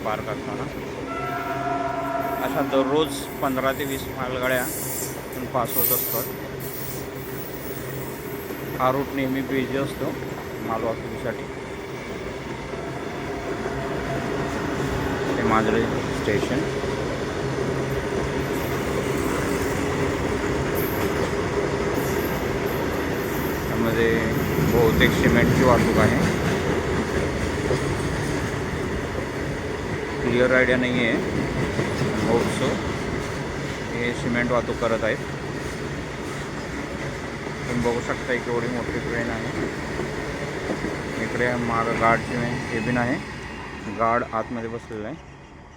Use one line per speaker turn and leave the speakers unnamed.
Park असताना अशा दररोज 15 ते 20 मालगाड्या पास होत असतात। हा रूट नेहमी बिझी असतो माल वाहतुकीसाठी। हे मांजरे स्टेशन, त्यामध्ये बहुतेक सिमेंटची वाहतूक आहे। क्लिअर आयडिया नाही आहे, होप्सो हे सिमेंट वाहतूक करत आहेत। तुम्ही बघू शकता केवढी मोठी ट्रेन आहे। इकडे माग गार्डची केबिन आहे, गार्ड आतमध्ये बसलेला आहे।